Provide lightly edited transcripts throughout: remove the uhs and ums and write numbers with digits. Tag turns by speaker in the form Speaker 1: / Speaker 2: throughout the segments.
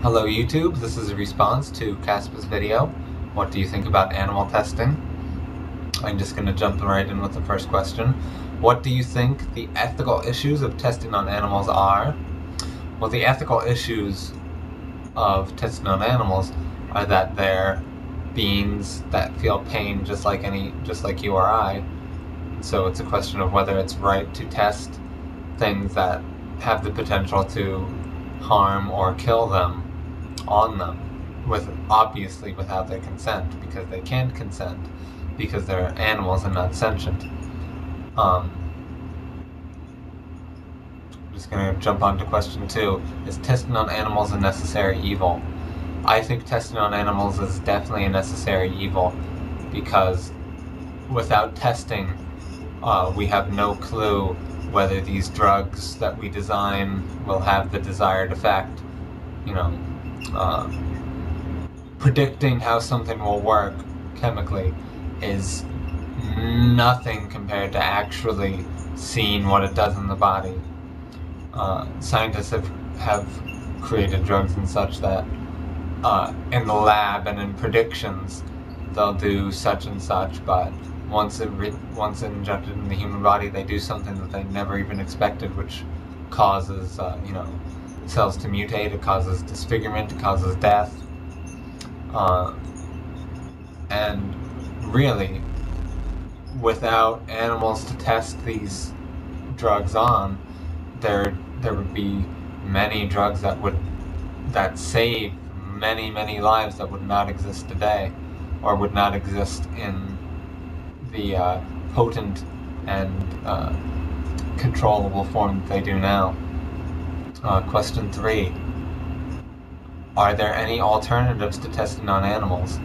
Speaker 1: Hello YouTube, this is a response to Caspa's video. What do you think about animal testing? I'm just going to jump right in with the first question. What do you think the ethical issues of testing on animals are? Well, the ethical issues of testing on animals are that they're beings that feel pain just like you or I. So it's a question of whether it's right to test things that have the potential to harm or kill them on them, obviously without their consent, because they can't consent, because they're animals and not sentient. I'm just going to jump on to question 2. Is testing on animals a necessary evil? I think testing on animals is definitely a necessary evil, because without testing, we have no clue whether these drugs that we design will have the desired effect. Predicting how something will work chemically is nothing compared to actually seeing what it does in the body. Scientists have created drugs and such that in the lab and in predictions they'll do such and such, but once injected in the human body, they do something that they never even expected, which causes cells to mutate. It causes disfigurement. It causes death. And really, without animals to test these drugs on, there would be many drugs that save many lives that would not exist today, or would not exist in the potent and controllable form that they do now. Question 3. Are there any alternatives to testing on animals?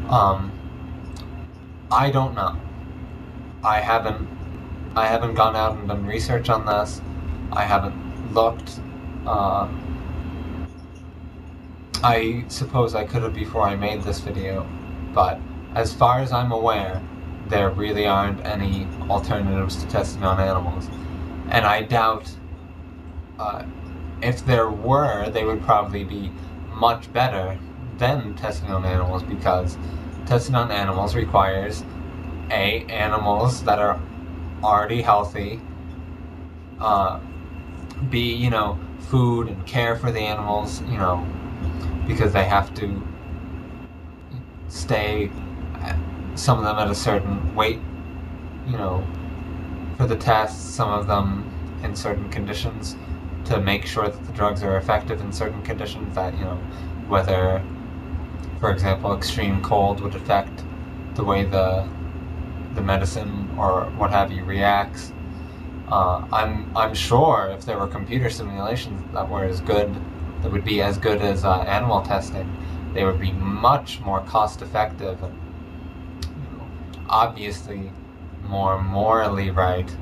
Speaker 1: I don't know. I haven't gone out and done research on this. I haven't looked. I suppose I could have before I made this video, but as far as I'm aware, there really aren't any alternatives to testing on animals. And I doubt if there were, they would probably be much better than testing on animals, because testing on animals requires animals that are already healthy, B, food and care for the animals, because they have to stay, some of them at a certain weight, for the tests, some of them in certain conditions, to make sure that the drugs are effective in certain conditions, that, whether, for example, extreme cold would affect the way the medicine or what have you reacts. I'm sure if there were computer simulations that were as good, that would be as good as animal testing, they would be much more cost effective and obviously more morally right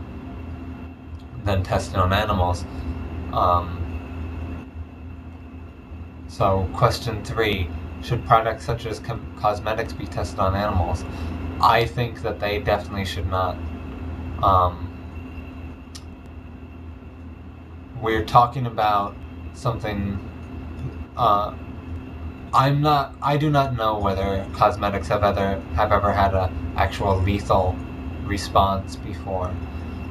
Speaker 1: than testing on animals. So question 3, should products such as cosmetics be tested on animals? I think that they definitely should not. We're talking about something, I do not know whether cosmetics have ever had an actual lethal response before,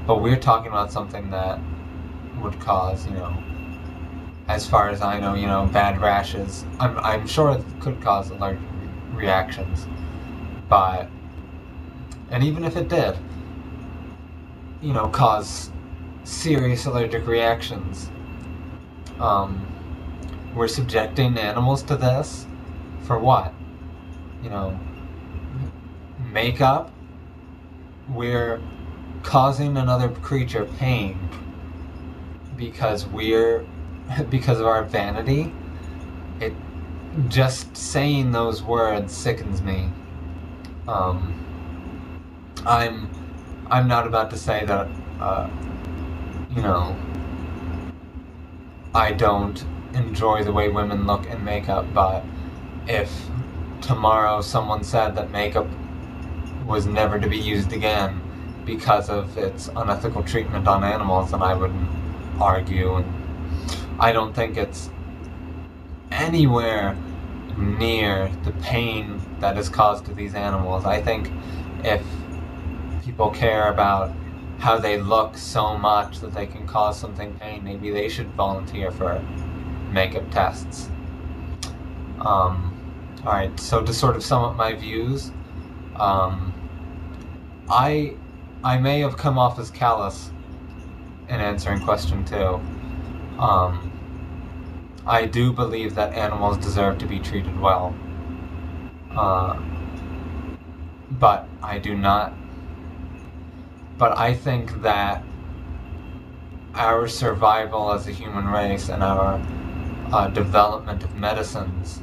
Speaker 1: but we're talking about something that would cause, as far as I know, bad rashes. I'm sure it could cause allergic reactions, and even if it did, cause serious allergic reactions, we're subjecting animals to this for what? Makeup? We're causing another creature pain because of our vanity. It just saying those words sickens me. I'm not about to say that I don't enjoy the way women look in makeup, but if tomorrow someone said that makeup was never to be used again because of its unethical treatment on animals, then I wouldn't argue. And I don't think it's anywhere near the pain that is caused to these animals. I think if people care about how they look so much that they can cause something pain, maybe they should volunteer for makeup tests. Alright, so to sort of sum up my views, I may have come off as callous in answering question 2. I do believe that animals deserve to be treated well. But I do not. But I think that our survival as a human race and our development of medicines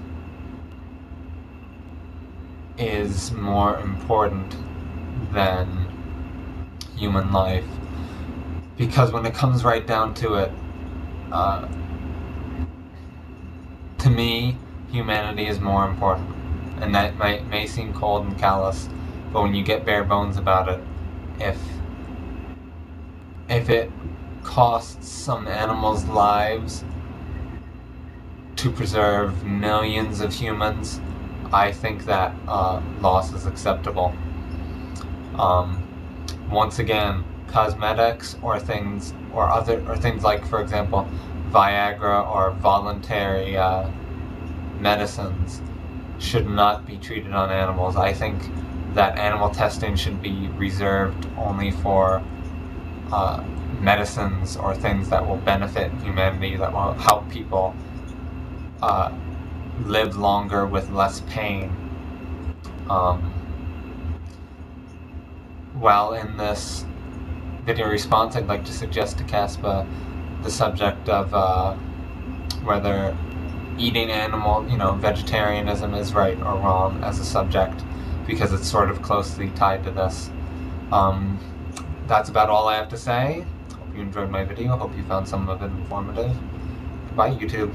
Speaker 1: is more important than human life. Because when it comes right down to it, to me, humanity is more important. And that may seem cold and callous, but when you get bare bones about it, if it costs some animals' lives to preserve millions of humans, I think that loss is acceptable. Once again, cosmetics or things like, for example, Viagra or voluntary medicines should not be treated on animals. I think that animal testing should be reserved only for medicines or things that will benefit humanity, that will help people live longer with less pain. While in this video response, I'd like to suggest to Caspa the subject of whether eating vegetarianism is right or wrong as a subject, because it's sort of closely tied to this. That's about all I have to say. Hope you enjoyed my video. Hope you found some of it informative. Bye, YouTube.